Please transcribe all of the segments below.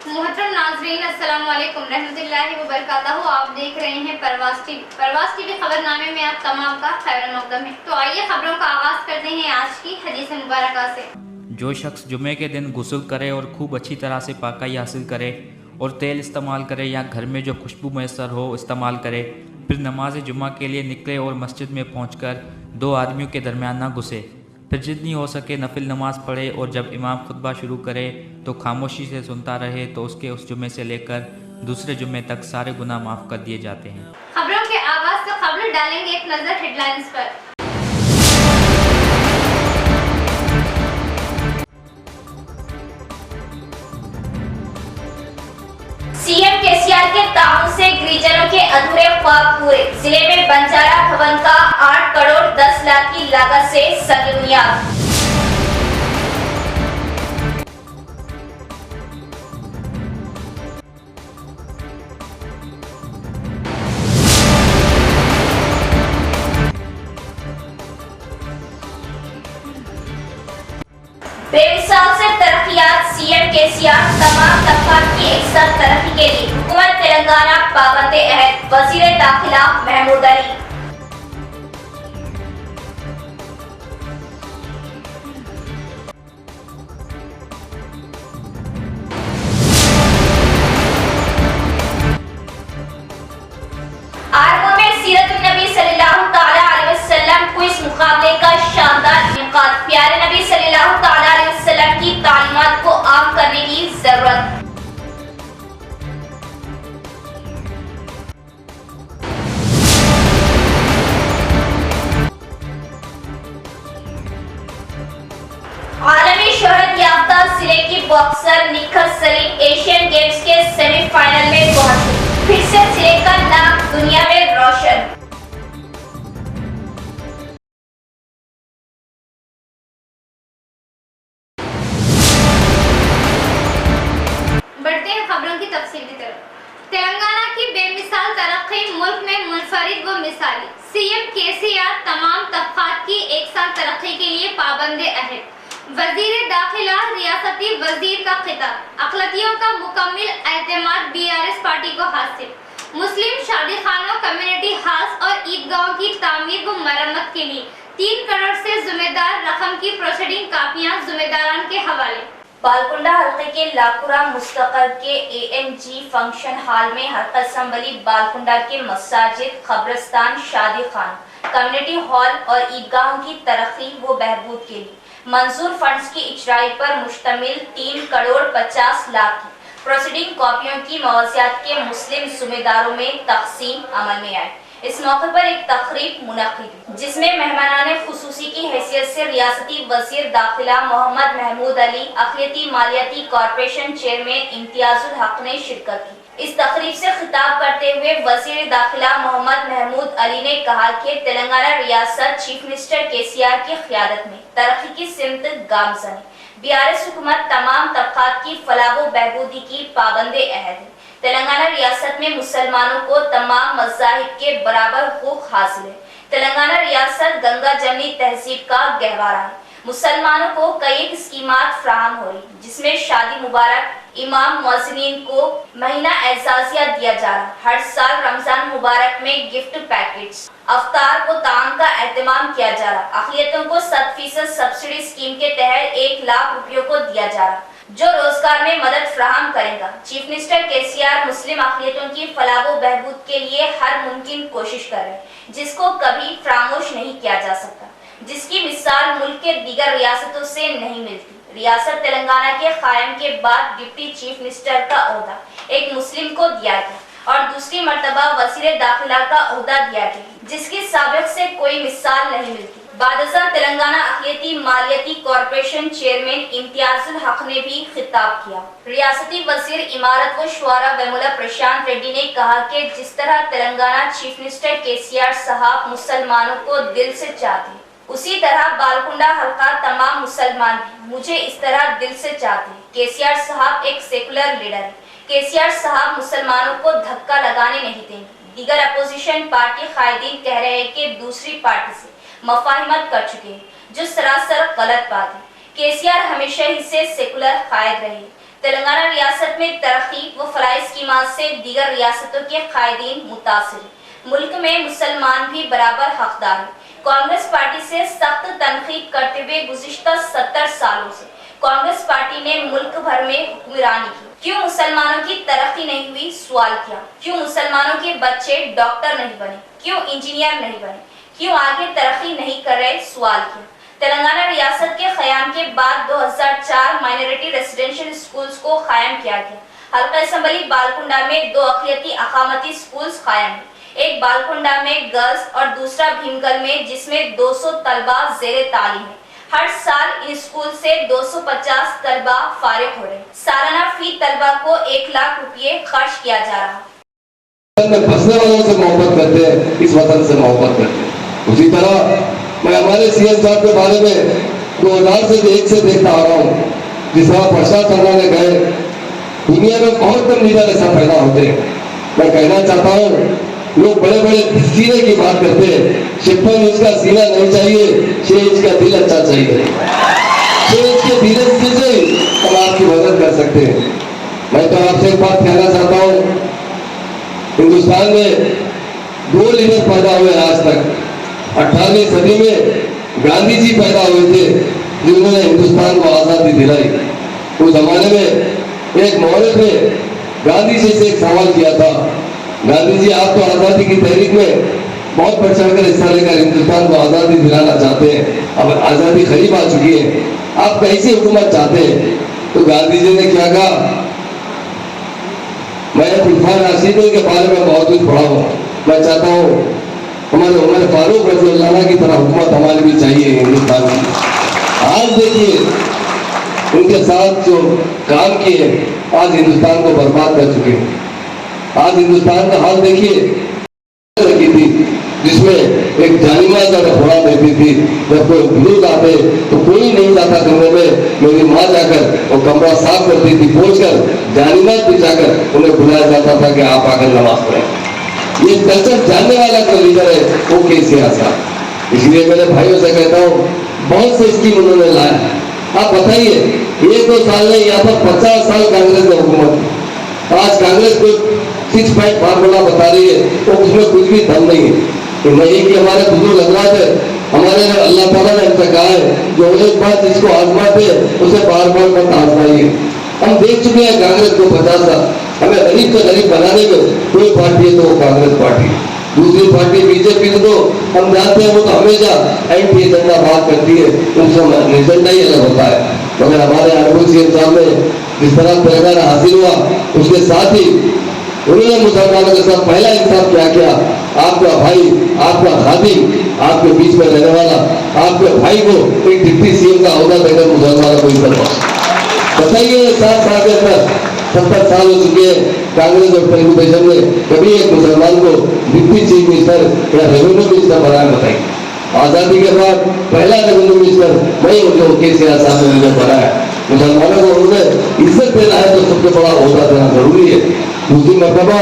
محترم ناظرین السلام علیکم رحمتہ و برکاتہ. آپ دیکھ رہے ہیں پرواز ٹی وی خبر نامے میں آپ تمام کا خیر مقدم ہے. تو آئیے خبروں کا آغاز کرتے ہیں آج کی حدیث مبارکہ سے. جو شخص جمعے کے دن غسل کرے اور خوب اچھی طرح سے پاکیزگی حاصل کرے اور تیل استعمال کرے یا گھر میں جو خوشبو میسر ہو استعمال کرے، پھر نماز جمعہ کے لیے نکلے اور مسجد میں پہنچ کر دو آدمیوں کے درمیان نہ گھسے، پھر جتنی ہو سکے نفل نماز پڑھے اور جب امام خطبہ شروع کرے تو خاموشی سے سنتا رہے تو اس کے اس جمعے سے لے کر دوسرے جمعے تک سارے گناہ معاف کر دیے جاتے ہیں. خبروں کے آغاز سے قبل ڈالیں گے ایک نظر ہیڈ لائنز پر. سی ایم کیسیآر کے تعاون سے گریجنوں کے ادھورے خواب پورے. ضلع میں بنجارہ بھون کا 8 کروڑ 10 لاکھ کی لاگت سے سنگ بنیاد. بے مثال سے ترقیات. سی ایم کیسیآر تمام طبقات کی یکساں ترقی کے لیے حکومت تلنگانہ پابند عہد. وزیر داخلہ محمود علی. آرمو میں سیرت النبی صلی اللہ تعالی علیہ وسلم کوئز مقابلے کا شاندار انعقاد. پیارے نبی صلی اللہ تعالی علیہ وسلم کی تعلیمات کو عام کرنے کی ضرورت. عالمی شہرت یافتہ ضلع کی باکسر نکھت سلیم ایشین گیمز کے سیمی فائنل میں پہنچی. پھر سے ضلع کا نام دنیا میں روشن. بڑھتے ہیں خبروں کی تفصیل کی طرف. تلنگانہ کی بے مثال ترقی ملک میں منفرد و مثالی. سی ایم کیسیآر تمام طبقات کی یکساں ترقی کے لیے پابند عہد. وزیر داخلہ ریاستی وزیر کا خطاب. اقلیتوں کا مکمل اعتماد BRS پارٹی کو حاصل. مسلم شادی خانوں، کمیونٹی ہالز اور عیدگاہوں کی تعمیر و مرمت کے لیے 3 کروڑ سے ذمہ دار رقم کی پروسیڈنگ کاپیاں ذمہ داران کے حوالے. بالکنڈہ حلقے کے لاکھورا مستقل کے ANG فنکشن ہال میں حلقہ اسمبلی بالکنڈہ کے مساجد، قبرستان، شادی خانہ، کمیونٹی ہال اور عیدگاہوں کی ترقی و بہبود کے لیے منظور فنڈز کی اجرائی پر مشتمل 3 کروڑ 50 لاکھ کی پروسیڈنگ کاپیوں کی موازیات کے مسلم ذمہ داروں میں تقسیم عمل میں آئی. اس موقع پر ایک تقریب منعقد ہوئی جس میں مہمانان خصوصی کی حیثیت سے ریاستی وزیر داخلہ محمد محمود علی، اقلیتی مالیاتی کارپوریشن چیئرمین امتیاز الحق نے شرکت کی. اس تقریب سے خطاب کرتے ہوئے وزیر داخلہ محمد محمود علی نے کہا کہ تلنگانہ ریاست چیف منسٹر کیسیآر کی قیادت میں ترقی کی سمت گامزن ہے. BRS حکومت تمام طبقات کی فلاح و بہبودی کی پابند عہد ہے. تلنگانہ ریاست میں مسلمانوں کو تمام مذاہب کے برابر حقوق حاصل ہے. تلنگانہ ریاست گنگا جمنی تہذیب کا گہوارہ ہے. مسلمانوں کو کئی اسکیمات فراہم ہو رہی جس میں شادی مبارک، امام مؤذنین کو مہینہ اعزازیہ دیا جا رہا. ہر سال رمضان مبارک میں گفٹ پیکٹس، افطار و طعام کا اہتمام کیا جا رہا. اقلیتوں کو 100% سبسڈی اسکیم کے تحت 1 لاکھ روپیوں کو دیا جا رہا جو روزگار میں مدد فراہم کرے گا. چیف منسٹر کیسیآر مسلم اقلیتوں کی فلاح و بہبود کے لیے ہر ممکن کوشش کر رہے ہیں جس کو کبھی فراموش نہیں کیا جا سکتا، جس کی مثال ملک کے دیگر ریاستوں سے نہیں ملتی. ریاست تلنگانہ کے قائم کے بعد ڈپٹی چیف منسٹر کا عہدہ ایک مسلم کو دیا گیا اور دوسری مرتبہ وزیر داخلہ کا عہدہ دیا گیا جس کی سابق سے کوئی مثال نہیں ملتی. بعد ازاں تلنگانہ اقلیتی مالیاتی کارپوریشن چیئرمین امتیاز الحق نے بھی خطاب کیا. ریاستی وزیر امارت و شعرا ویمولا پرشانت ریڈی نے کہا کہ جس طرح تلنگانہ چیف منسٹر کیسیآر صاحب مسلمانوں کو دل سے چاہتے ہیں، اسی طرح بالکنڈہ حلقہ تمام مسلمان بھی مجھے اس طرح دل سے چاہتے ہیں. کیسیآر صاحب ایک سیکولر لیڈر ہیں. کیسیآر صاحب مسلمانوں کو دھکا لگانے نہیں دیں گے. دیگر اپوزیشن پارٹی قائدین کہہ رہے ہیں کہ دوسری پارٹی سے مفاہمت کر چکے ہیں جو سراسر غلط بات ہے. کیسیآر ہمیشہ ہی سے سیکولر قائد رہے. تلنگانہ ریاست میں ترقی و فلاحی اسکیمات سے دیگر ریاستوں کے قائدین متاثر ہیں. ملک میں مسلمان بھی برابر حقدار ہیں. کانگریس پارٹی سے سخت تنقید کرتے ہوئے گزشتہ 70 سالوں سے کانگریس پارٹی نے ملک بھر میں حکمرانی کی. کیوں مسلمانوں کی ترقی نہیں ہوئی؟ سوال کیا. کیوں مسلمانوں کے بچے ڈاکٹر نہیں بنے؟ کیوں انجینئر نہیں بنے؟ کیوں آگے ترقی نہیں کر رہے؟ سوال کیا. تلنگانہ ریاست کے قیام کے بعد 2004 مائنورٹی ریزیڈینشل اسکولز کو قائم کیا گیا. حلقہ اسمبلی بالکنڈا میں 2 اقلیتی اقامتی اسکولز قائم ہیں. ایک بالکنڈا میں گرلز اور دوسرا بھیمگل میں، جس میں 200 طلبہ زیر تعلیم ہیں. ہر سال ان اسکول سے 250 طلبہ فارغ ہو رہے ہیں. سالانہ فی طلبہ کو 1 لاکھ روپے خرچ کیا جا رہا ہے. بسنے والوں سے محبت کرتے ہیں، اس وطن سے محبت کرتے ہیں. اسی طرح میں ہمارے سی ایم صاحب کے بارے میں 2001 سے دیکھتا آ رہا ہوں. جس طرح پرساد چندرانے گئے، دنیا میں بہت کم لیڈر ایسا پیدا ہوتے ہیں. میں کہنا چاہتا ہوں، لوگ بڑے بڑے سینے کی بات کرتے ہیں. 56 انچ کا سینہ نہیں چاہیے، 6 انچ کا دل اچھا چاہیے. 6 انچ کے دل سے ہم آپ کی مدد کر سکتے ہیں. میں تو آپ سے ایک بات کہنا چاہتا ہوں، ہندوستان میں 2 لیڈر پیدا ہوئے آج تک. 18ویں صدی میں گاندھی جی پیدا ہوئے تھے، جنہوں نے ہندوستان کو آزادی دلائی. اس زمانے میں ایک مورخ نے گاندھی جی سے ایک سوال کیا تھا، گاندھی جی آپ تو آزادی کی تحریک میں بہت بڑھ چڑھ کر حصہ لے کر ہندوستان کو آزادی دلانا چاہتے ہیں، اب آزادی قریب آ چکی ہے، آپ کیسی حکومت چاہتے ہیں؟ تو گاندھی جی نے کیا کہا؟ میں خلفائے راشدین کے بارے میں بہت کچھ پڑھا ہوں. میں چاہتا ہوں ہمارے عمر فاروق رضی اللہ عنہ کی طرح حکومت ہمارے بھی چاہیے ہندوستان کی. آج دیکھیے ان کے ساتھ جو کام کیے آج ہندوستان کو برباد کر چکے ہیں. آج ہندوستان کا حال دیکھیے، رکھی تھی جس میں ایک جانماز اگر گھوڑا دیتی تھی، جب کوئی بزرگ آتے تو کوئی نہیں جاتا کمرے میں، میری ماں جا کر وہ کمرہ صاف کرتی تھی، پوچھ کر جانماز بچا کر انہیں بلایا جاتا تھا کہ آپ آ کر نماز پڑھیں. یہ کلچر جاننے والا جو لیڈر ہے وہ کیسے آسا. اس لیے میرے بھائیوں سے کہتا ہوں، بہت سے اسکیم انہوں نے لایا. آپ بتائیے 1-2 سال میں یہاں پر 50 سال کانگریس نے حکومت کی. آج کانگریس کو 6 پوائنٹ فارمولا بتا رہی ہے، تو اس میں کچھ بھی دم نہیں ہے. تو نہیں کہ ہمارے بزرگ حضرات ہے، ہمارے اللہ تعالیٰ نے ہم سے کہا ہے جو ایک بار جس کو آزماتے اسے بار بار مت آزمائیے. ہم دیکھ چکے ہیں کانگریس کو 50 سال. ہمیں غریب سے غریب بنانے میں کوئی پارٹی ہے تو وہ کانگریس پارٹی. دوسری پارٹی بی جے پی تو ہم جانتے ہیں وہ تو ہمیشہ اینٹی ایجنڈا بات کرتی ہے، ان سے ایجنڈا ہی الگ ہوتا ہے. مگر ہمارے آنکھوں سی انسان میں جس طرح تلنگانہ حاصل ہوا، اس کے ساتھ ہی انہوں نے مسلمانوں کے ساتھ پہلا انصاف کیا کیا. آپ کا بھائی، آپ کا خادم، آپ کے بیچ میں رہنے والا، آپ کے بھائی کو ایک ڈپٹی سی ایم کا عہدہ دے کر مسلمانوں کو عزت بخشا. بتائیے 7 سال کے اندر 70 سال ہو چکے ہیں، کانگریس اور تیلگو دیشم نے کبھی ایک مسلمان کو ڈپٹی چیف منسٹر یا ریونیو منسٹر بنایا؟ بتائیے. آزادی کے بعد پہلا ریونیو منسٹر وہی جو کے سی آر صاحب نے بنایا. مسلمانوں کو انہوں نے عزت دینا ہے تو سب سے بڑا عہدہ دینا ضروری ہے. دوسری مرتبہ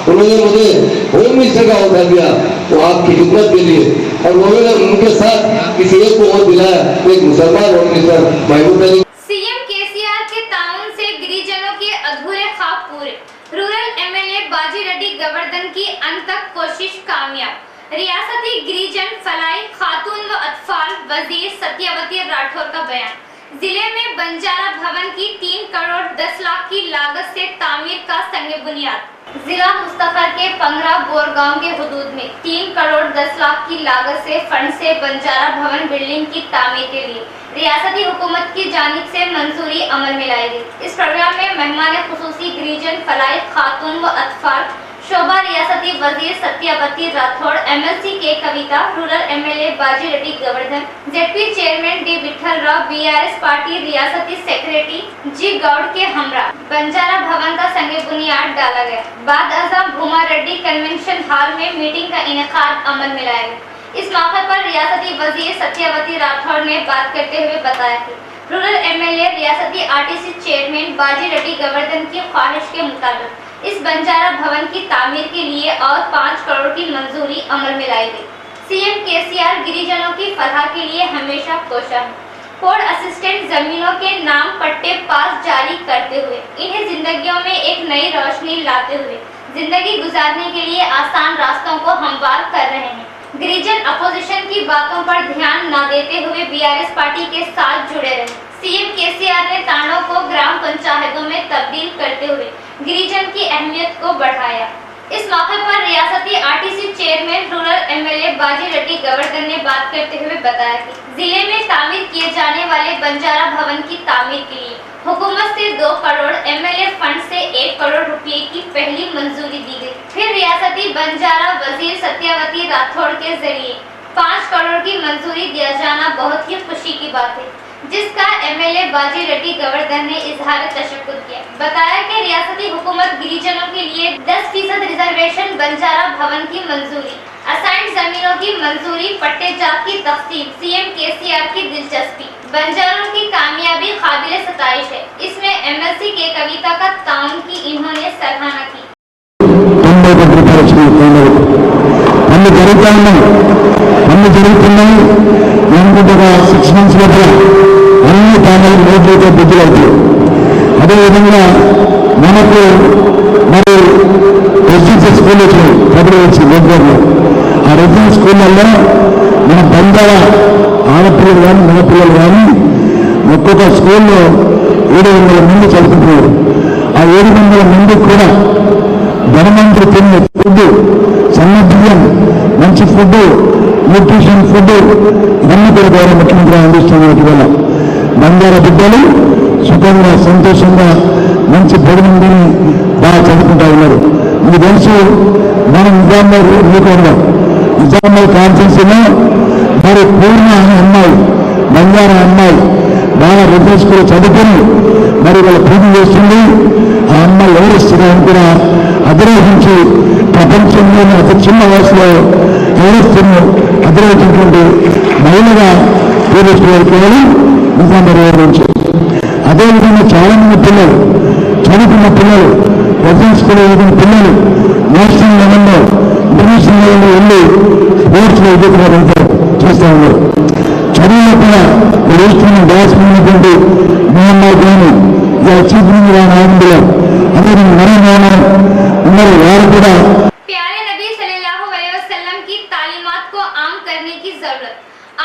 انہوں نے مجھے ہوم منسٹر کا عہدہ دیا، وہ آپ کی خدمت کے لیے، اور انہوں نے ان کے ساتھ کسی ایک کو اور دلایا، ایک مسلمان home minister Mahmood Ali. C M کے سی آر کے تعاون سے گریجنوں کے ادھورے خواب پورے. Rural M L A Baji Reddy گوردھن کی ان تک کوشش کامیاب. ریاستی گریجن فلاحی خاتون و اطفال وزیر ستیاوتی راٹھور کا بیان. ضلع میں بنجارہ بھون کی 3 کروڑ 10 لاکھ کی لاگت سے تعمیر کا سنگ بنیاد. ضلع مستقر کے پنگرا بور گاؤں کے حدود میں 3 کروڑ 10 لاکھ کی لاگت سے فنڈ سے بنجارہ بھون بلڈنگ کی تعمیر کے لیے ریاستی حکومت کی جانب سے منظوری عمل میں لائی گئی. اس پروگرام میں مہمان خصوصی گریجن فلاحی خاتون و اطفال شعبہ ریاستی وزیر Satyavathi Rathod, M L C K Kavitha, rural M L A Baji Reddy Govardhan, Z P chairman D Vittal Rao, B R S party ریاستی سیکریٹری جی گوڑ کے ہمراہ بنجارہ بھون کا سنگ بنیاد ڈالا گیا. بعد ازاں بھوما ریڈی کنونشن ہال میں میٹنگ کا انعقاد عمل میں لایا گیا. اس موقع پر ریاستی وزیر ستیاوتی راٹھور نے بات کرتے ہوئے بتایا کہ رورل ایم ایل اے ریاستی آر ٹی سی چیئرمین باجی ریڈی گوردھن کی خواہش کے مطابق اس بنجارہ بھون کی تعمیر کے لیے اور 5 کروڑ کی منظوری عمل میں لائی گئی. سی ایم کے سی آر گریجنوں کی فلاح کے لیے ہمیشہ کوشاں ہے. पोर्ट असिस्टेंट जमीनों के नाम पट्टे पास जारी करते हुए इन्हें जिंदगियों में एक नई रोशनी लाते हुए जिंदगी गुजारने के लिए आसान रास्तों को हमवार कर रहे हैं। गिरिजन अपोजिशन की बातों पर ध्यान न देते हुए बीआरएस पार्टी के साथ जुड़े रहे। सीएम केसीआर ने तांडों को ग्राम पंचायतों में तब्दील करते हुए गिरिजन की अहमियत को बढ़ाया। इस मौके पर रियासती आरटीसी चेयरमैन रूरल एमएलए बाजी रेड्डी गवर्धन ने बात करते हुए बताया कि जिले में तामीर किए जाने वाले बंजारा भवन की तामीर के लिए हुकूमत से 2 करोड़ एमएलए फंड से 1 करोड़ रुपए की पहली मंजूरी दी गई। फिर रियासती बंजारा वजीर सत्यावती राठौड़ के जरिए 5 करोड़ की मंजूरी दिया जाना बहुत ही खुशी की बात है, जिसका एमएलए बाजी रेड्डी गवर्धन ने इजहार तशक्कुर किया। बताया कि रियासती हुकूमत गिरिजनों के लिए 10% रिजर्वेशन, बंजारा भवन की मंजूरी, असाइंड जमीनों की मंजूरी, पट्टेजात की तकसीम, सीएम केसीआर की दिलचस्पी, बंजारों की कामयाबी काबिल सताइश है। इसमें एमएलसी के कविता का ताउन की इन्होंने सराहना की। అనుకుంటుగా 6 months లోపల అన్ని ప్యానల్ నోట్లతో బుద్ధులు అవుతాయి. అదేవిధంగా మనకు మరి రెసిడెన్షియల్ స్కూల్ వచ్చినాయి ఫెబ్రవరి గోదావరిలో. ఆ రెసిడెన్షియల్ స్కూళ్ళల్లో మన బంజారా ఆడపిల్లలు కానీ మగపిల్లలు కానీ ఒక్కొక్క స్కూల్లో 700 మంది చదువుకుంటున్నారు. ఆ 700 మందికి కూడా ధనవంతులు తినే ఫుడ్, సన్న బియ్యం, మంచి ఫుడ్, న్యూట్రిషన్ ఫుడ్ ఇవన్నీ కూడా గౌరవ ముఖ్యమంత్రి అందిస్తున్న వల్ల బంజారా బిడ్డలు సుఖంగా సంతోషంగా మంచి భోజనం బాగా చదువుకుంటా ఉన్నారు. మీకు తెలుసు మనం నిజామాబాద్ కాన్ఫరెన్స్లో మరి పూర్ణ అనే అమ్మాయి, బంజారా అమ్మాయి బాగా రెసిడెన్షియల్ స్కూల్ చదువుకొని మరి వాళ్ళ పూజ చేస్తుంది. ఆ అమ్మాయి ఎవరిస్తుందో అని కూడా అధిరోహించి ప్రపంచంలోని అతి చిన్న వయసులో ఎవరిస్తున్న అధిరోహించినటువంటి మహిళగా పూజించుకోవాలి నిజామాబాద్ నుంచి. అదేవిధంగా చాలా మంది పిల్లలు, చదువుకున్న పిల్లలు, రెసిడెన్షియల్ స్కూల్ చదువుకున్న పిల్లలు నేషనల్ లెవెల్లో, ఇంటర్నేషనల్ లెవెల్లో వెళ్ళి స్పోర్ట్స్లో ఎదుగుతున్నారు, చేస్తూ ఉన్నారు. చదువులో కూడా వేస్తున్న దాచుకున్నటువంటి మహమ్మారి కానీ ఇలా చీఫ్ ఆనందలో అదేవిధంగా మరో ఉన్నారు. వారు కూడా प्यारे नबी सल्लल्लाहु अलैहि वसल्लम की तालीमात को आम करने की जरूरत।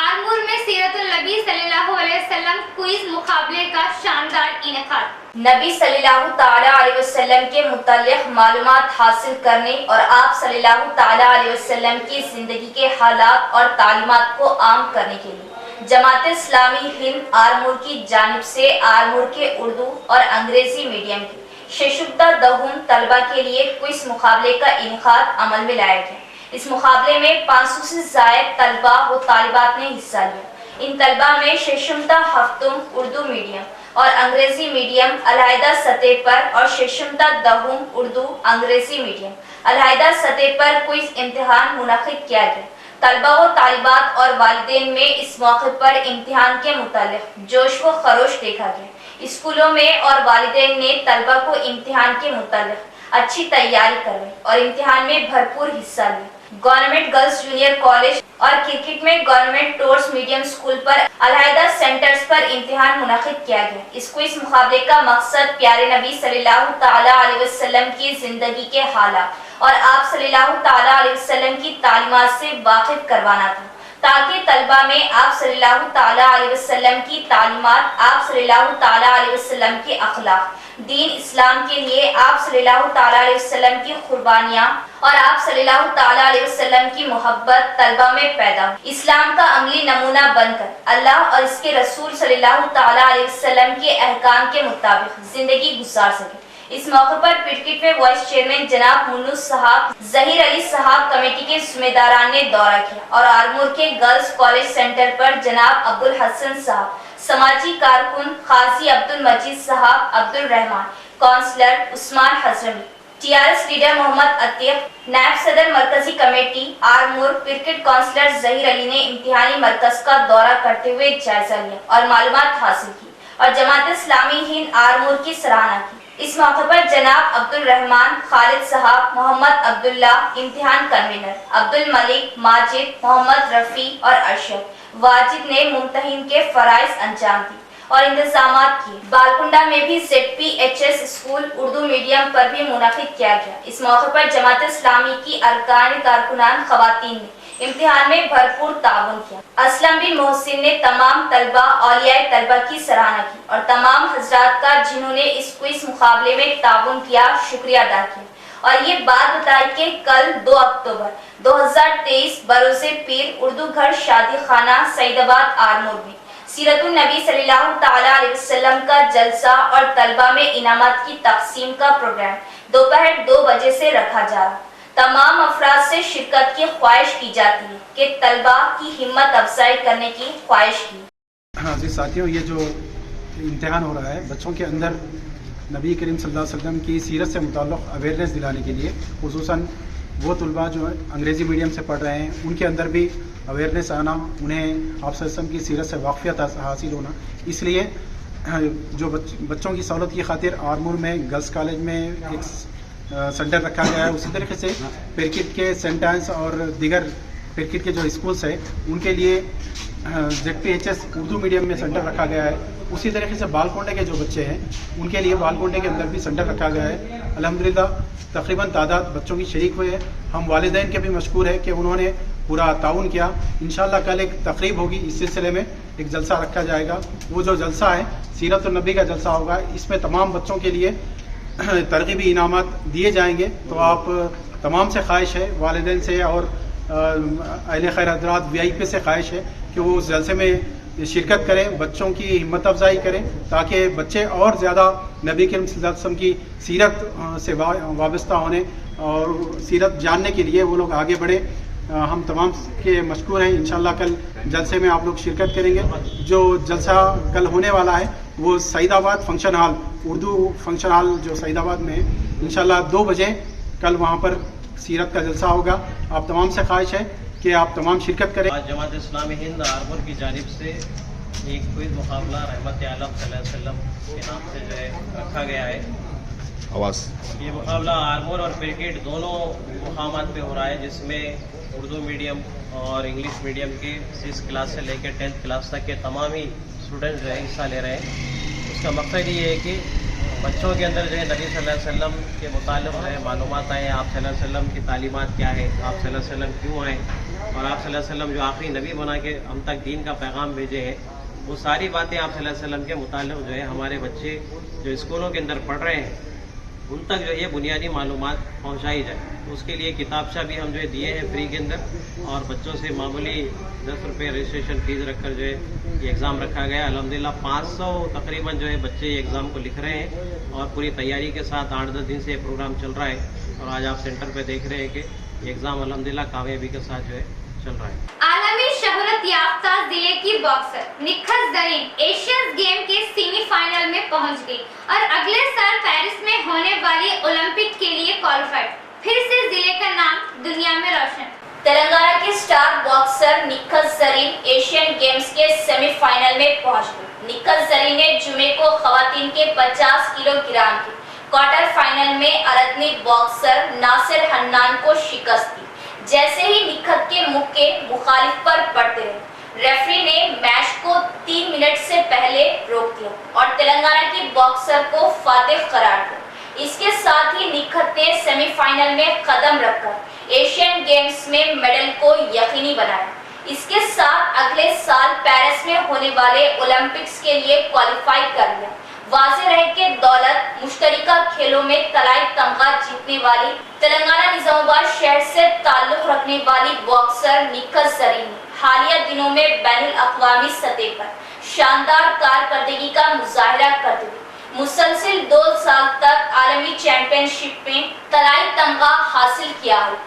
आरमूर में सीरतुल नबी सल्लल्लाहु अलैहि वसल्लम क्विज मुकाबले का शानदार इनेकाद। नबी सल्लल्लाहु ताला अलैहि वसल्लम के मुताल्लिक़ मालूमात हासिल करने और आप सल्लल्लाहु ताला अलैहि वसल्लम की जिंदगी के हालात और तालीमात को आम करने के लिए जमात इस्लामी हिंद आरमूर की जानिब से आरमूर के उर्दू और अंग्रेजी मीडियम की शेषुब्दा दहुम तलबा के लिए क्विज मुकाबले का इनेकाद अमल में लाया गया। इस मुकाबले में 500 से ज़ायद तलबा व तालिबात ने हिस्सा लिया। इन तलबा में शेषुब्दा हफ्तुम उर्दू मीडियम और अंग्रेजी मीडियम अलहदा सतह पर और शेषुब्दा दहुम उर्दू अंग्रेजी मीडियम अलहदा सतह पर क्विज इम्तिहान मुनक़िद किया गया। तलबा व तालिबात और वालिदैन में इस मौके पर इम्तिहान के मुतालिक जोश व खरोश देखा गया। स्कूलों में और वालिदैन ने तलबा को इम्तिहान के मुतालिक अच्छी तैयारी करवाई और इम्तिहान में भरपूर हिस्सा लिया। गवर्नमेंट गर्ल्स जूनियर कॉलेज और क्रिकेट में गवर्नमेंट टोर्स मीडियम स्कूल पर अलहदा सेंटर्स पर इम्तिहान मुनक़िद किया गया। इस क्विज मुकाबले का मकसद प्यारे नबी सल्लल्लाहु ताला अलैहि वसल्लम की जिंदगी के हालात और आप सल्लल्लाहु ताला अलैहि वसल्लम की तालीमात से वाकिफ करवाना था, ताकि तलबा में आप सल्लल्लाहु ताला अलैहि वसल्लम की तालीमात, आप सल्लल्लाहु ताला अलैहि वसल्लम के अखलाक, दीन इस्लाम के लिए आप सल्लल्लाहु ताला अलैहि वसल्लम की कुर्बानियाँ और आप सल्लल्लाहु ताला अलैहि वसल्लम की मोहब्बत तलबा में पैदा हो, इस्लाम का अमली नमूना बनकर अल्लाह और इसके रसूल सल्लल्लाहु ताला अलैहि वसल्लम के अहकाम के मुताबिक जिंदगी गुजार सके। इस मौके पर पिटकिट में वाइस चेयरमैन जनाब मुन्नू साहब, जहीर अली साहब कमेटी के जिम्मेदारान ने दौरा किया और आरमूर के गर्ल्स कॉलेज सेंटर पर जनाब अब्दुल हसन साहब, समाजी कारकुन काजी Abdul Majeed Sahab, Abdul Rahman, councillor Usman Hazrami, TRS leader Mohammed Atiq, नायब सदर मरकजी कमेटी आरमूर पिरकिट काउंसलर जहीर अली ने इम्तिहानी मरकज का दौरा करते हुए जायजा लिया और मालूमात हासिल की और जमात इस्लामी हिंद आरमूर की सराहना की। इस मौके पर जनाब अब्दुल रहमान, खालिद साहब, मोहम्मद अब्दुल्ला, इम्तिहान कन्वीनर, अब्दुल मलिक, माजिद, मोहम्मद रफ़ी और अरशद, वाजिद ने मुमतहिन के फराइज अंजाम दिए और इंतजामात किए। बालकुंडा में भी ZPHS स्कूल उर्दू मीडियम पर भी मुनाकिद किया गया। इस मौके पर जमात इस्लामी की अरकान कारकुनान खवातीन ने इम्तिहान में भरपूर ताउन किया। असलम बिन मोहसिन ने तमाम तलबा औलियाए तलबा की सराहना की और तमाम हजरात का जिन्होंने इस क्विज मुकाबले में ताउन किया शुक्रिया अदा किया और ये बात बताई कि कल 2 अक्टूबर 2023 बरोज़े पीर उर्दू घर शादी खाना सईदाबाद आरमूर में सीरतुन नबी सल्लल्लाहु ताला अलैहि वसल्लम का जलसा और तलबा में इनामात की तकसीम का प्रोग्राम दोपहर 2 बजे से रखा जा रहा। तमाम अफराद से शिरकत की ख्वाहिश की जाती है कि तलबा की हिम्मत अफजाई करने की ख्वाहिश की। हाँ जी साथियों, ये जो इम्तिहान हो रहा है बच्चों के अंदर नबी करीम सल्लल्लाहु अलैहि वसल्लम की सीरत से मुताल्लिक़ अवेयरनेस दिलाने के लिए, खुसूसन वो तलबा जो अंग्रेज़ी मीडियम से पढ़ रहे हैं उनके अंदर भी अवेयरनेस आना, उन्हें आप सल्लल्लाहु अलैहि वसल्म की सीरत से वाक़फ़ियत हासिल होना, इसलिए जो बच्चों की सहूलत की खातिर आरमूर में गर्ल्स कॉलेज में एक सेंटर रखा गया है। उसी तरीके से पिरकिट के सेंट आंस और दीगर पिरकिट के जो स्कूल्स हैं उनके लिए ZPHS उर्दू मीडियम में सेंटर रखा गया है। उसी तरीके से बालकोंडे के जो बच्चे हैं उनके लिए बालकोंडे के अंदर भी सेंटर रखा गया है। अल्हम्दुलिल्लाह तकरीबन तादाद बच्चों की शरीक हुई है। हम वालिदैन के भी मशकूर है कि उन्होंने पूरा ताउन किया। इंशाअल्लाह कल एक तकरीब होगी, इस सिलसिले में एक जलसा रखा जाएगा। वो जो जलसा है सीरत नबी का जलसा होगा, इसमें तमाम बच्चों के लिए तरगीबी इनामात दिए जाएंगे। तो आप तमाम से ख्वाहिश है, वालिदैन से और अहले खैर हज़रात VIP से ख्वाहिश है कि वो उस जलसे में शिरकत करें, बच्चों की हिम्मत अफजाई करें ताकि बच्चे और ज़्यादा नबी करीम सल्लल्लाहु अलैहि वसल्लम की सीरत से वाबस्ता होने और सीरत जानने के लिए वो लोग आगे बढ़े। हम तमाम के मशकूर हैं। इंशाअल्लाह कल जलसे में आप लोग शिरकत करेंगे। जो जलसा कल होने वाला है वो Saidabad function hall, Urdu function hall जो सईदाबाद में है, इंशाअल्लाह 2 बजे कल वहाँ पर सीरत का जलसा होगा। आप तमाम से ख्वाहिश है कि आप तमाम शिरकत करें। आज जमात इस्लामी हिंद आरमूर की जानिब से एक क्विज मुकाबला रहमत आलम सल्लल्लाहु अलैहि वसल्लम के नाम से जो है रखा गया है। ये मुकाबला आरमूर और पिरकिट दोनों मुकामात पे हो रहा है, जिसमें उर्दू मीडियम और इंग्लिश मीडियम के 6 क्लास से लेकर 10th क्लास तक के तमाम ही स्टूडेंट जो है हिस्सा ले रहे हैं। उसका मकसद ये है कि बच्चों के अंदर जो है नबी सल्लल्लाहु अलैहि वसल्लम के मुताल्लिक़ जो है मालूमात आए, आप सल्लल्लाहु अलैहि वसल्लम की तालीमात क्या है, आप सल्लल्लाहु अलैहि वसल्लम क्यों आए और आप सल्लल्लाहु अलैहि वसल्लम जो आखिरी नबी बना के हम तक दीन का पैगाम भेजे हैं, वो सारी बातें आप सल्लल्लाहु अलैहि वसल्लम के मुताल्लिक़ जो है हमारे बच्चे जो स्कूलों के अंदर पढ़ रहे हैं उन तक जो ये बुनियादी मालूमात पहुँचाई जाए। उसके लिए किताबचा भी हम जो है दिए हैं फ्री के अंदर और बच्चों से मामूली 10 रुपये रजिस्ट्रेशन फीस रखकर जो है ये एग्ज़ाम रखा गया। अल्हम्दुलिल्लाह 500 तकरीबन जो है बच्चे ये एग्ज़ाम को लिख रहे हैं और पूरी तैयारी के साथ 8-10 दिन से ये प्रोग्राम चल रहा है और आज आप सेंटर पे देख रहे हैं कि ये एग्ज़ाम अल्हम्दुलिल्लाह कामयाबी के साथ जो है चल रहा है। आलमी शोहरत याफ्ता जिले की boxer Nikhat Zareen Asian game के सेमीफाइनल में पहुंच गई और अगले साल पेरिस में होने वाली ओलंपिक के लिए क्वालिफाइड। फिर से जिले का नाम दुनिया में रोशन। तेलंगाना की star boxer Nikhat Zareen Asian games के सेमीफाइनल में पहुंच गई। निखत जरीन ने जुमे को खवातीन के 50 किलोग्राम के क्वार्टर फाइनल में अरदनी बॉक्सर नासिर हन्नान को शिकस्त दी। जैसे ही निखत के मुक्के मुखालिफ पर पड़ते रहे, रेफरी ने मैच को 3 मिनट से पहले रोक दिया और तेलंगाना की बॉक्सर को फातिह करार दिया। इसके साथ ही निखत ने सेमीफाइनल में कदम रखकर एशियन गेम्स में मेडल को यकीनी बनाया। इसके साथ अगले साल पेरिस में होने वाले ओलंपिक्स के लिए क्वालिफाई कर लिया। वाज़ेह रहे कि दौलत मुश्तरका खेलों में तलाई तमगा जीतने वाली तेलंगाना निजामाबाद शहर से ताल्लुक रखने वाली बॉक्सर निखत जरीन ने हालिया दिनों में बैनुल अक़वामी सतह पर शानदार कारकर्दगी का मुजाहिरा करते हुए मुसलसिल 2 साल तक आलमी चैंपियनशिप में तलाई तमगा हासिल किया है।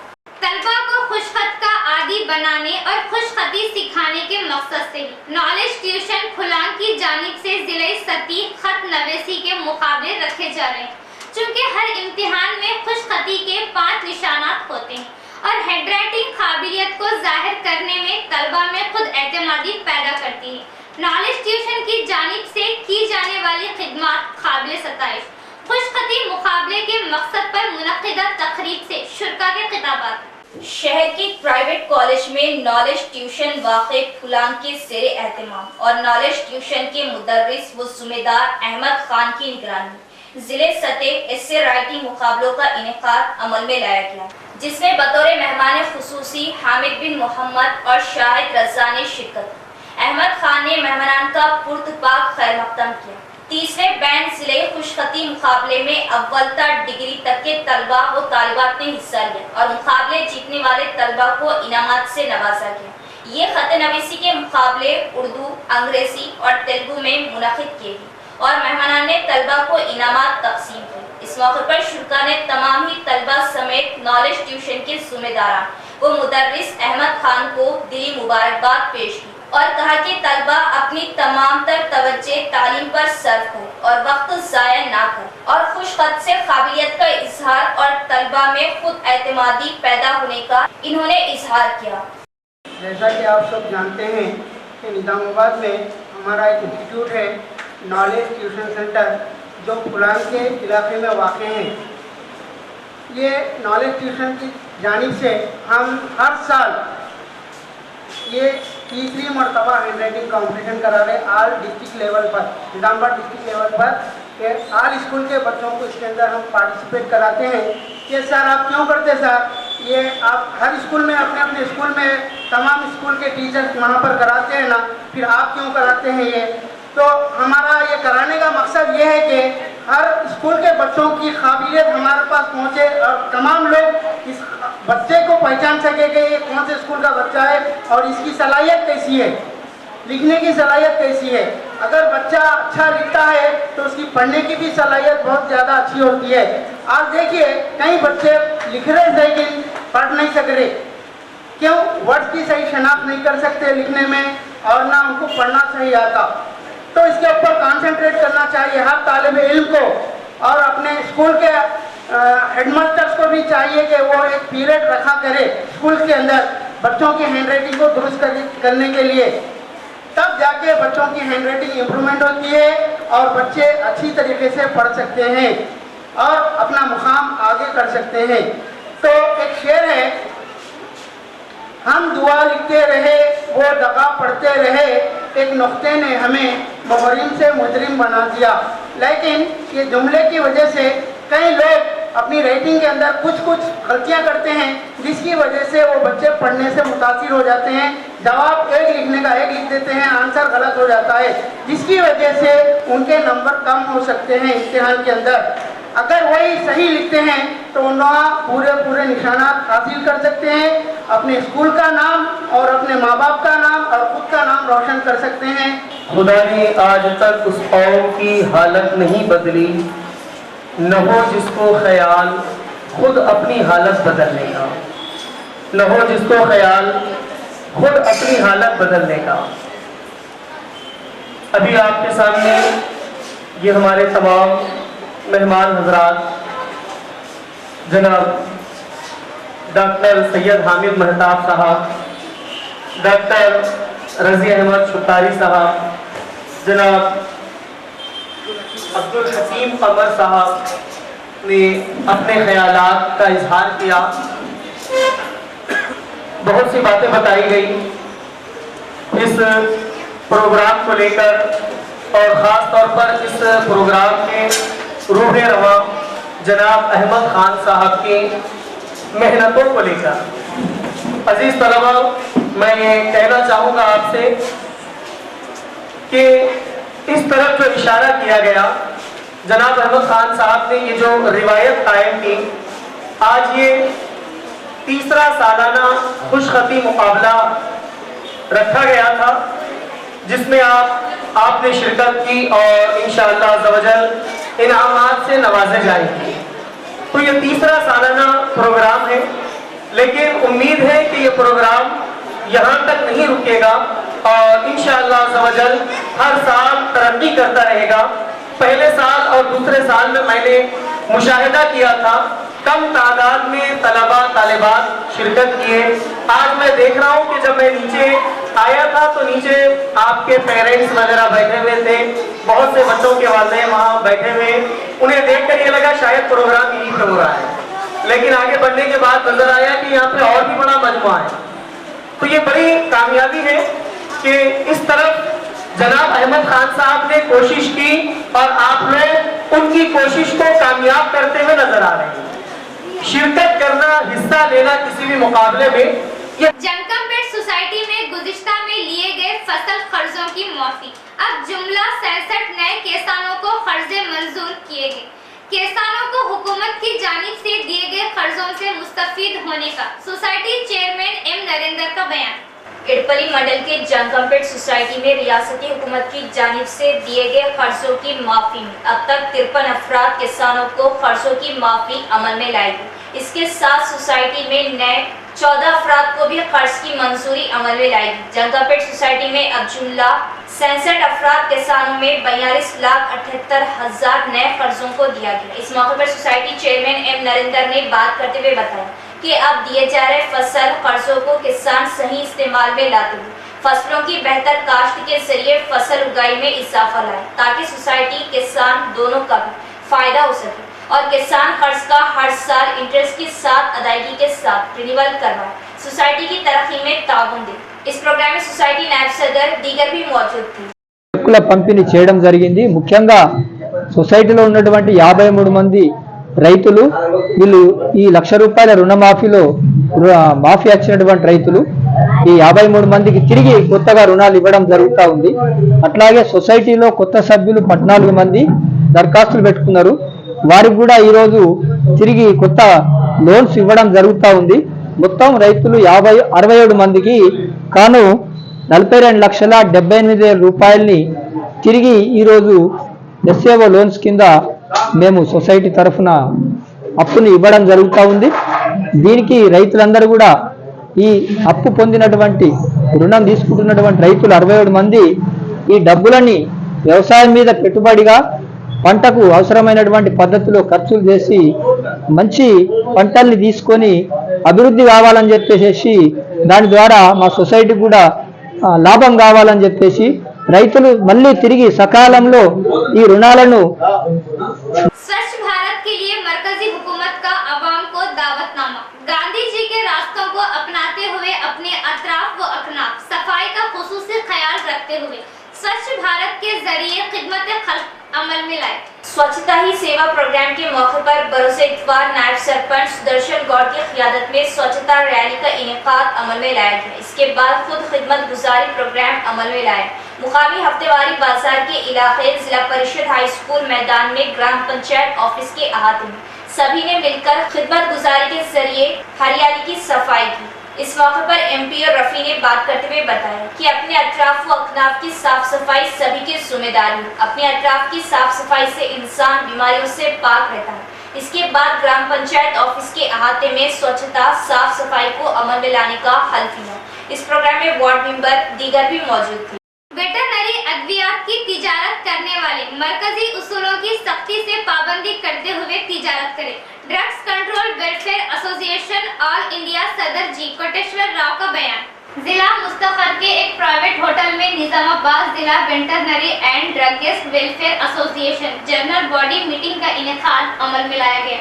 तलबा को खुशखत का आदी बनाने और खुशखती सिखाने के मकसद से ही नॉलेज ट्यूशन खुलान की जानिब से जिले सती खत नवेसी के मुकाबले रखे जा रहे हैं। चूँकि हर इम्तिहान में खुशखती के 5 निशानात होते हैं और हैंडराइटिंग काबिलियत को जाहिर करने में तलबा में खुद एतमादी पैदा करती है। नॉलेज ट्यूशन की जानिब से की जाने वाली खिदमत काबिल सताइश। खुशखती मुकाबले के मकसद पर मुनक्किदा तकरीब से शुरका के खिताबात। शहर के प्राइवेट कॉलेज में नॉलेज ट्यूशन वाक़े फुलान के ज़ेरे एहतमाम और नॉलेज ट्यूशन के मुदर्रिस व ज़िम्मेदार अहमद खान की निगरानी जिले सतह एस्से राइटिंग मुकाबलों का इनेकाद अमल में लाया गया, जिसमें बतौर मेहमान खुसूसी हामिद बिन मोहम्मद और शाहिद रजा ने शिरकत। अहमद खान ने मेहमानान का पुरतपाक खैर मकदम किया। तीसरे बैंड जिले खुशखती मुकाबले में अव्वल तक डिग्री तक के तलबा व तालिबात ने हिस्सा लिया और मुकाबले जीतने वाले तलबा को इनामात से नवाजा गया। ये खत नवीसी के मुकाबले उर्दू, अंग्रेजी और तेलुगु में मुनक़िद किए गए और मेहमानान ने तलबा को इनामात तकसीम किए। इस मौके पर शुरा ने तमाम ही तलबा समेत नॉलेज ट्यूशन के ज़िम्मेदारान व मुदर्रिस अहमद खान को दिली मुबारकबाद पेश की और कहा कि तलबा अपनी तमाम तर तवज्जे तालीम पर सर्फ हो और वक्त ज़ाया ना कर और खुश खत से काबिलियत का इजहार और तलबा में खुद एतमादी पैदा होने का इन्होंने इजहार किया। जैसा कि आप सब जानते हैं कि निज़ामाबाद में हमारा एक इंस्टीट्यूट है, नॉलेज ट्यूशन सेंटर, जो फुलान के इलाके में वाक़ है। ये नॉलेज ट्यूशन की जानिब से हम हर साल ये तीसरी मरतबा हैंड राइटिंग कॉम्पिटिशन करा रहे ऑल डिस्ट्रिक्ट लेवल पर, निज़ामाबाद डिस्ट्रिक्ट लेवल पर कि ऑल स्कूल के बच्चों को इसके अंदर हम पार्टिसिपेट कराते हैं। कि सर आप क्यों करते सर, ये आप हर स्कूल में अपने अपने स्कूल में तमाम स्कूल के टीचर्स वहाँ पर कराते हैं ना, फिर आप क्यों कराते हैं ये? तो हमारा ये कराने का मकसद ये है कि हर स्कूल के बच्चों की काबिलियत हमारे पास पहुँचे और तमाम लोग इस बच्चे को पहचान सके कि ये कौन से स्कूल का बच्चा है और इसकी सलाहियत कैसी है, लिखने की सलाहियत कैसी है। अगर बच्चा अच्छा लिखता है तो उसकी पढ़ने की भी सलाहियत बहुत ज़्यादा अच्छी होती है। आज देखिए कई बच्चे लिख रहे लेकिन पढ़ नहीं सक रहे, क्यों? वर्ड्स की सही शनाख्त नहीं कर सकते लिखने में और ना उनको पढ़ना सही आता। तो इसके ऊपर कॉन्सेंट्रेट करना चाहिए हर तालिब इल्म को और अपने स्कूल के हेडमास्टर्स को भी चाहिए कि वो एक पीरियड रखा करे स्कूल के अंदर बच्चों की हैंड राइटिंग को दुरुस्त करने के लिए, तब जाके बच्चों की हैंड राइटिंग इम्प्रूवमेंट होती है और बच्चे अच्छी तरीके से पढ़ सकते हैं और अपना मुकाम आगे कर सकते हैं। तो एक शेर है, हम दुआ लिखते रहे वो दगा पढ़ते रहे, एक नुक्ते ने हमें मुहरिम से मुजरिम बना दिया। लेकिन ये जुमले की वजह से कई लोग अपनी राइटिंग के अंदर कुछ गलतियां करते हैं, जिसकी वजह से वो बच्चे पढ़ने से मुतासिर हो जाते हैं। जवाब एक लिखने का एक लिख देते हैं, आंसर गलत हो जाता है, जिसकी वजह से उनके नंबर कम हो सकते हैं इम्तिहान के अंदर। अगर वही सही लिखते हैं तो उन्होंने पूरे निशानात हासिल कर सकते हैं, अपने स्कूल का नाम और अपने माँ बाप का नाम और खुद का नाम रोशन कर सकते हैं। खुदा ने आज तक उस कौम की हालत नहीं बदली, न हो जिसको ख्याल खुद अपनी हालत बदलने का, न हो जिसको ख्याल खुद अपनी हालत बदलने का। अभी आपके सामने ये हमारे तमाम मेहमान हजरात जनाब डॉक्टर सैयद हामिद महताब साहब, डॉक्टर रजी अहमद शुक्तारी साहब, जनाब अब्दुल हकीम कमर साहब ने अपने ख्यालात का इजहार किया। बहुत सी बातें बताई गई इस प्रोग्राम को लेकर और ख़ास तौर पर इस प्रोग्राम के रूह रवा जनाब अहमद खान साहब की मेहनतों को लेकर। अजीज तलबा, मैं ये कहना चाहूँगा आपसे कि इस तरफ जो इशारा किया गया, जनाब अहमद खान साहब ने ये जो रिवायत कायम की, आज ये तीसरा सालाना खुशखती मुकाबला रखा गया था जिसमें आपने शिरकत की और इंशाअल्लाह अज़्ज़वजल इनामात से नवाजे जाएंगे। तो ये तीसरा सालाना प्रोग्राम है, लेकिन उम्मीद है कि ये प्रोग्राम यहाँ तक नहीं रुकेगा और इंशाअल्लाह अज़्ज़वजल हर साल तरक्की करता रहेगा। पहले साल और दूसरे साल में मैंने मुशाहिदा किया था कम तादाद में तलबा तालिबात शिरकत किए। आज मैं देख रहा हूँ कि जब मैं नीचे आया था तो नीचे आपके पेरेंट्स वगैरह बैठे हुए थे, बहुत से बच्चों के वालिदैन वहाँ बैठे हुए। उन्हें देखकर ये लगा शायद प्रोग्राम यहीं पे हो रहा है। लेकिन आगे बढ़ने के बाद नजर आया कि यहाँ पे और भी बड़ा मजमुआ है। तो ये बड़ी कामयाबी है कि इस तरफ जनाब अहमद खान साहब ने कोशिश की और आप लोग उनकी कोशिश को कामयाब करते हुए नजर आ रहे हैं। शिरकत करना, हिस्सा लेना किसी भी मुकाबले में ये जमकमपेट सोसाइटी में गुज़िश्ता में लिए गए फसल कर्जों की माफी। अब जुमला 67 नए किसानों को कर्जे मंजूर किए गए। किसानों को हुकूमत की जानिब से दिए गए कर्जों से मुस्तफीद होने का सोसाइटी चेयरमैन एम नरेंद्र का बयान। इडपली मंडल के जमकमपेट सोसाइटी में रियासती हुकूमत की जानिब से दिए गए कर्जों की माफी में अब तक 53 अफराद किसानों को कर्जों की माफी अमल में लाई गई। इसके साथ सोसाइटी में नए 14 अफराद को भी कर्ज की मंजूरी अमल में लाई गई। जमकमपेट सोसाइटी में अब जुमला 67 अफराद किसानों में 42,78,000 नए कर्जों को दिया गया। इस मौके पर सोसाइटी चेयरमैन एम नरेंद्र ने बात करते हुए बताया कि अब दिए जा रहे फसल कर्जों को किसान सही इस्तेमाल में लाते हुए फसलों की बेहतर काश्त के जरिए फसल उगाई में इजाफा लाए, ताकि सोसाइटी किसान दोनों का भी फायदा हो सके और किसान कर्ज का हर साल इंटरेस्ट के साथ अदायगी के साथ रिन्यूअल करवाए, सोसाइटी की तरक्की में ताउन दे। इस प्रोग्राम में सोसाइटी नायब सदर दीगर भी मौजूद थी। చెక్కుల పంపిణీ చేయడం జరిగింది। ముఖ్యంగా సొసైటీలో ఉన్నటువంటి 53 మంది రైతులు వీళ్ళు ఈ ₹1,00,000 రుణమాఫీలో మాఫీ వచ్చినటువంటి రైతులు ఈ 53 మందికి తిరిగి కొత్తగా రుణాలు ఇవ్వడం జరుగుతూ ఉంది। అట్లాగే సొసైటీలో కొత్త సభ్యులు 14 మంది దరఖాస్తులు పెట్టుకున్నారు। వారికి కూడా ఈరోజు తిరిగి కొత్త లోన్స్ ఇవ్వడం జరుగుతూ ఉంది। మొత్తం రైతులు 67 మందికి కాను ₹42,78,000 తిరిగి ఈరోజు ఎస్ఏఓ లోన్స్ కింద మేము సొసైటీ తరఫున అప్పుని ఇవ్వడం జరుగుతూ ఉంది। దీనికి రైతులందరూ కూడా ఈ అప్పు పొందినటువంటి రుణం తీసుకుంటున్నటువంటి రైతులు 67 మంది ఈ డబ్బులని వ్యవసాయం మీద పెట్టుబడిగా పంటకు అవసరమైనటువంటి పద్ధతిలో ఖర్చులు చేసి మంచి పంటల్ని తీసుకొని అభివృద్ధి కావాలని చెప్పేసి దాని ద్వారా మా సొసైటీ కూడా లాభం కావాలని చెప్పేసి రైతులు మళ్ళీ తిరిగి సకాలంలో ఈ రుణాలను स्वच्छ भारत के लिए मरकजी हुकूमत का अवाम को दावतनामा। गांधी जी के रास्तों को अपनाते हुए अपने अतराफ व अकनाफ सफाई का खुसूसी ख्याल रखते हुए स्वच्छ भारत के जरिए खिदमत खल्क अमल में लाए। स्वच्छता ही सेवा प्रोग्राम के मौके पर बरोसे इतवार नायब सरपंच सुदर्शन गौड़ की क़ियादत में स्वच्छता रैली का इनेकाद अमल में लाया गया। इसके बाद खुद खिदमत गुजारी प्रोग्राम अमल में लाया। मुकामी हफ्तेवारी बाजार के इलाके जिला परिषद हाई स्कूल मैदान में ग्राम पंचायत ऑफिस के अहाते में सभी ने मिलकर खिदमत गुजारी के जरिए हरियाली की सफाई की। इस मौके पर एमपी और रफी ने बात करते हुए बताया कि अपने अतराफ व अकनाफ की साफ सफाई सभी की जिम्मेदारी है। अपने अतराफ की साफ सफाई से इंसान बीमारियों से पाक रहता है। इसके बाद ग्राम पंचायत ऑफिस के अहाते में स्वच्छता साफ सफाई को अमल में लाने का हल्फ लिया। इस प्रोग्राम में वार्ड मेंबर दीगर भी मौजूद थे। वेटरनरी अद्वियात की तिजारत करने वाले मरकजी उसूलों की सख्ती से पाबंदी करते हुए तिजारत करें। Drugs control welfare association all India सदर जी कोटेश्वर राव का बयान। जिला मुस्तखर के एक प्राइवेट होटल में निजामाबाद जिला veterinary and druggist welfare association general body meeting का इनेकाद अमल में लाया गया।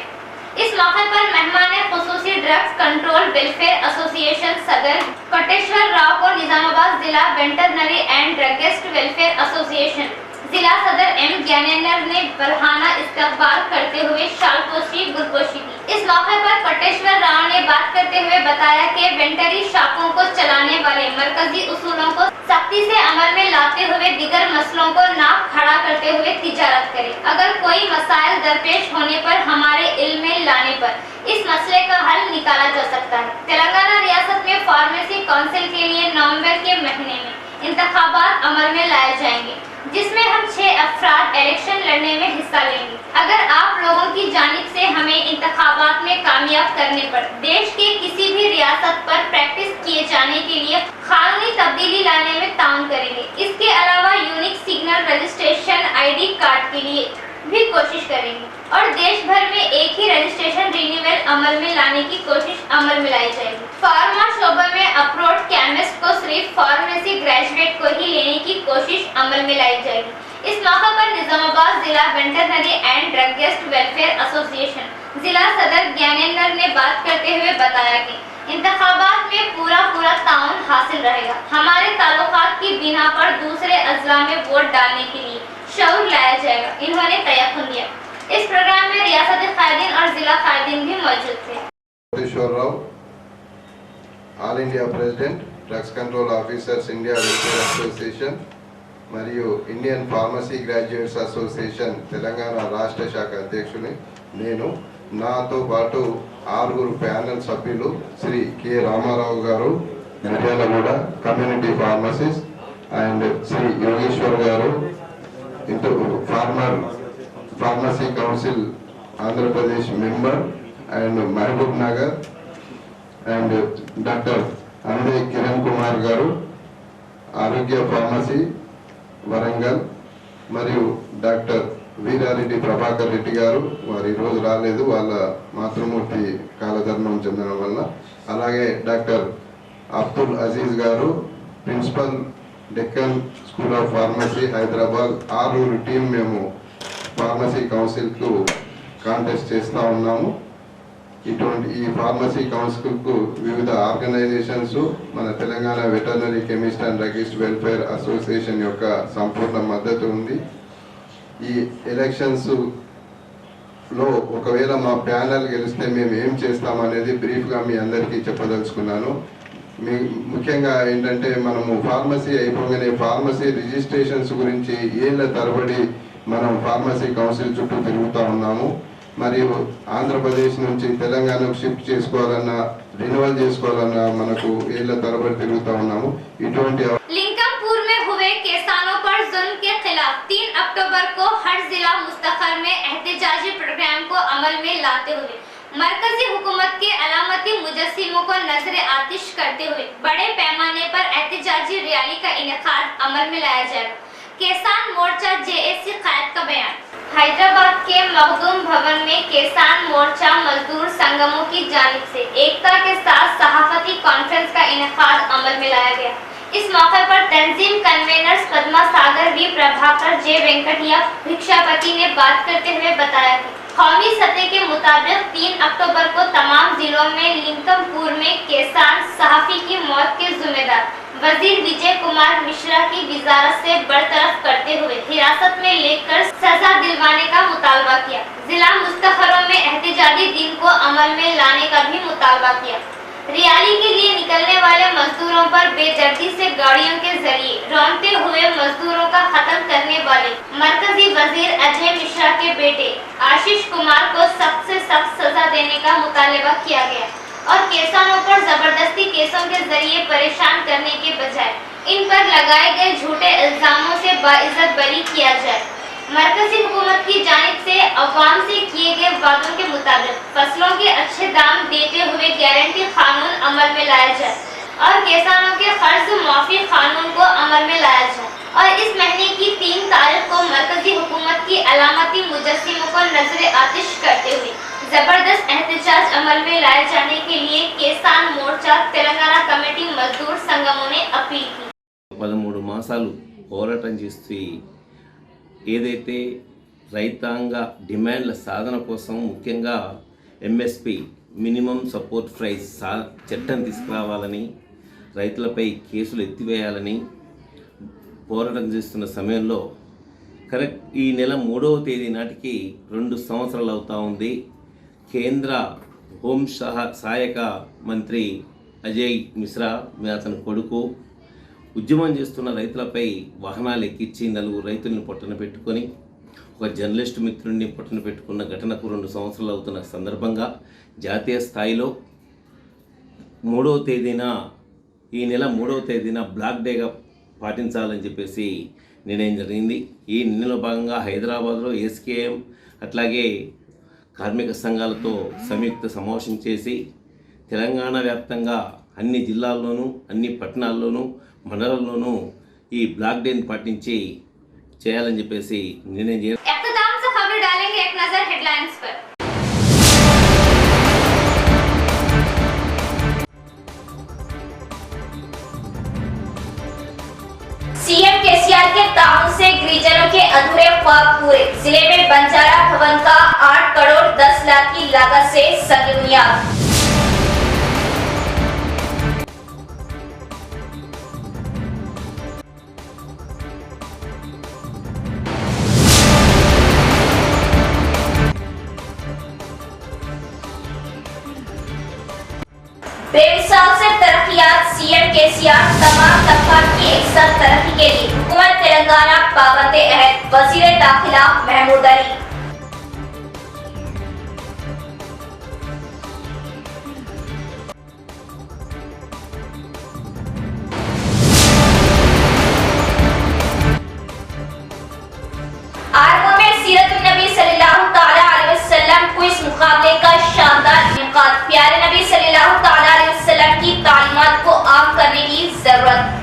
इस मौके पर मेहमान खुसूसी ड्रग्स कंट्रोल वेलफेयर एसोसिएशन सदर कोटेश्वर राव को निजामाबाद जिला veterinary and druggist welfare association जिला सदर एम ज्ञानेंद्र ने बरहाना इस्तकबाल करते हुए शालपोशी गुलपोशी की। इस मौके पर कोटेश्वर राव ने बात करते हुए बताया कि वेटरनरी शॉपों को चलाने वाले मरकजी उसूलों को सख्ती से अमल में लाते हुए दीगर मसलों को नाक खड़ा करते हुए तिजारत करें। अगर कोई मसाइल दरपेश होने पर हमारे इल्म में लाने पर इस मसले का हल निकाला जा सकता है। तेलंगाना रियासत में फार्मेसी काउंसिल के लिए नवंबर के महीने में इंतखाबात अमल में लाए जाएंगे, जिसमें हम 6 अफराद इलेक्शन लड़ने में हिस्सा लेंगे। अगर आप लोगों की जानिब से हमें इंतखाबात में कामयाब करने पर देश के किसी भी रियासत पर प्रैक्टिस किए जाने के लिए कानूनी तब्दीली लाने में ताउन करेंगे। इसके अलावा unique signal registration ID card के लिए भी कोशिश करेंगे और देश भर में एक ही रजिस्ट्रेशन रिन्यूअल अमल में लाने की कोशिश अमल में लाई जाएगी। फार्मा शोबे में अप्रोड केमिस्ट को सिर्फ फार्मेसी ग्रेजुएट को ही लेने की कोशिश अमल में लाई जाएगी। इस मौके पर निजामाबाद जिला veterinary and druggist welfare association जिला सदर ज्ञानेंद्र ने बात करते हुए बताया कि इंतखाबात में पूरा ताउन हासिल रहेगा। हमारे ताल्लुकात की बिना पर दूसरे अजला में वोट डालने के लिए शऊर लाया जाएगा। इन्होंने तयक़ुन दिया। इस प्रोग्राम में रियासती कायदीन और जिला कायदीन भी मौजूद थे। All India president drugs control officers India welfare association మరియు Indian pharmacy graduates association Telangana రాష్ట్ర శాఖ అధ్యక్షుని నేను, నాతో పాటు 6 ప్యానెల్ సభ్యులు శ్రీ కె రామారావు గారు Miryalaguda community pharmacist and Shri Yogeshwar గారు farmer pharmacy council Andhra Pradesh member and Mahabub Nagar and doctor అందే కిరణ్ కుమార్ గారు ఆరోగ్య ఫార్మసీ వరంగల్ మరియు డాక్టర్ వీరారెడ్డి ప్రభాకర్ రెడ్డి గారు, వారు ఈరోజు రాలేదు, వాళ్ళ మాతృమూర్తి కాలధర్మం చెందడం వల్ల. అలాగే డాక్టర్ అబ్దుల్ అజీజ్ గారు principal Deccan school of pharmacy Hyderabad. 6 team మేము ఫార్మసీ కౌన్సిల్కు కాంటెస్ట్ చేస్తూ ఉన్నాము. ఇటువంటి ఈ ఫార్మసీ కౌన్సిల్కు వివిధ ఆర్గనైజేషన్స్, మన Telangana veterinary chemist and druggist welfare association యొక్క సంపూర్ణ మద్దతు ఉంది. ఈ ఎలక్షన్స్లో ఒకవేళ మా ప్యానెల్ గెలిస్తే మేము ఏం చేస్తామనేది బ్రీఫ్గా మీ అందరికీ చెప్పదలుచుకున్నాను. ముఖ్యంగా ఏంటంటే, మనము ఫార్మసీ అయిపోగానే ఫార్మసీ రిజిస్ట్రేషన్స్ గురించి ఏళ్ల తరబడి మనం ఫార్మసీ కౌన్సిల్ చుట్టూ తిరుగుతూ ఉన్నాము. మరియు ఆంధ్రప్రదేశ్ నుంచి తెలంగాణకు షిఫ్ట్ చేసుకోవాలన్నా, रिन्यूअल చేసుకోవాలన్నా మనకు ఏళ్ల తరబడి తిరుగుతూ ఉన్నాము. ఇటువంటి लिंकमपुर में हुए किसानों पर जुल्म के खिलाफ 3 अक्टूबर को हर जिला मुस्तखर में एहतजाजी प्रोग्राम को अमल में लाते हुए मरकजी हुकूमत के अलामती मुजस्सिमों को नजर आतिश करते हुए बड़े पैमाने पर एहतजाजी रैली का इनेकाद अमल में लाया जाएगा। किसान मोर्चा जेएसी कायद का बयान। हैदराबाद के मखदूम भवन में किसान मोर्चा मजदूर संगमों की जानिब से एकता के साथ सहाफती कॉन्फ्रेंस का इनेकाद अमल में लाया गया। इस मौके पर तंजीम कन्वेनर्स पद्मा सागर वी प्रभाकर जे वेंकटिया भिक्षापति ने बात करते हुए बताया कि कौमी सतह के मुताबिक 3 अक्टूबर को तमाम जिलों में लिंकमपुर में किसान सहाफी की मौत के जिम्मेदार वजीर विजय कुमार मिश्रा की वजारत से बरतरफ करते हुए हिरासत में लेकर सजा दिलवाने का मुतालबा किया। जिला मुस्तखरों में एहतजाजी दिन को अमल में लाने का भी मुतालबा किया। रैली के लिए निकलने वाले मजदूरों पर बेदर्दी से गाड़ियों के जरिए रौंदते हुए मजदूरों का खत्म करने वाले मरकजी वजीर अजय मिश्रा के बेटे आशीष कुमार को सख्त से सख्त सजा देने का मुतालबा किया गया और किसानों पर जबरदस्ती केसों के जरिए परेशान करने के बजाय इन पर लगाए गए झूठे इल्जामों से बाइज्जत बरी किया जाए। मरकजी हुकूमत की जानिब से अवाम से किए गए वादों के मुताबिक फसलों के अच्छे दाम देते हुए गारंटी कानून अमल में लाया जाए और किसानों के कर्ज माफी कानून को अमल में लाया जाए और इस महीने की 3 तारीख को मरकजी हुकूमत की अलामती मुजस्सिमों को नजर आतिश करते हुए जबरदस्त एहतजाज अमल में लाए जाने के लिए किसान मोर्चा तेलंगाना कमेटी मजदूर संगमों ने अपील की। 13 మాసాలు పోరాటం చేస్తూ ఏదైతే రైతాంగ డిమాండ్ల సాధన కోసం ముఖ్యంగా ఎంఎస్పి మినిమం సపోర్ట్ ప్రైస్ చట్టం తీసుకురావాలని, రైతులపై కేసులు ఎత్తివేయాలని పోరాటం చేస్తున్న సమయంలో కరెక్ట్ ఈ నెల 3వ తేదీ నాటికి 2 సంవత్సరాలు అవుతా ఉంది. కేంద్ర హోం సహాయక మంత్రి అజయ్ మిశ్రా, అతని కొడుకు ఉద్యమం చేస్తున్న రైతులపై వాహనాలు ఎక్కించి 4 రైతుల్ని పొట్టన పెట్టుకొని ఒక జర్నలిస్ట్ మిత్రుడిని పొట్టన పెట్టుకున్న ఘటనకు 2 సంవత్సరాలు అవుతున్న సందర్భంగా జాతీయ స్థాయిలో 3వ తేదీన ఈ నెల 3వ తేదీన బ్లాక్ డేగా పాటించాలని చెప్పేసి నిర్ణయం జరిగింది. ఈ నిర్ణయంలో భాగంగా హైదరాబాద్లో ఎస్కేఎం అట్లాగే కార్మిక సంఘాలతో సంయుక్త సమావేశం చేసి తెలంగాణ వ్యాప్తంగా అన్ని జిల్లాల్లోనూ అన్ని పట్టణాల్లోనూ మండలాల్లోనూ ఈ బ్లాక్ డేని పాటించి చేయాలని చెప్పేసి నిర్ణయం చేయాలి. सीएम केसीआर के ताउन से गिरिजनों के ख्वाब पूरे। जिले में बंजारा भवन का 8 करोड़ 10 लाख की लागत से संग बुनियाद। बेमिसाल से तरक्कियात, सीएम केसीआर तमाम तबकात की एक साथ तरक्की के लिए हुकूमत तेलंगाना पाबंदे अहद। वजीर दाखिला महमूद अली। आरमूर में सीरत-उन-नबी सल्लल्लाहु तआला अलैहि वसल्लम क्विज मुकाबले का शानदार इनेकाद। प्यारे नबी सल्लल्लाहु तआला अलैहि वसल्लम की तालीमात को आम करने की जरूरत।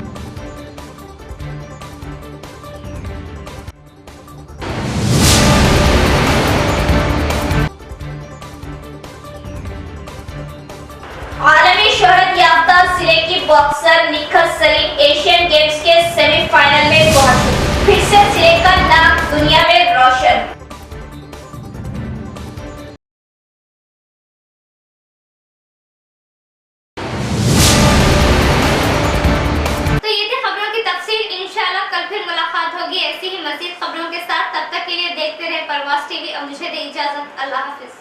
आलमी शोहरत याफ्ता जिले की boxer Nikhat Salim Asian games के सेमीफाइनल में पहुंची। फिर से जिले का नाम दुनिया में रोशन। तो ये थी खबरों की तफसील। इंशाल्लाह कल फिर मुलाकात होगी ऐसी ही मज़ीद खबरों के साथ। तब तक के लिए देखते रहे परवाज़ टीवी और मुझे दे इजाजत। अल्लाह हाफिज।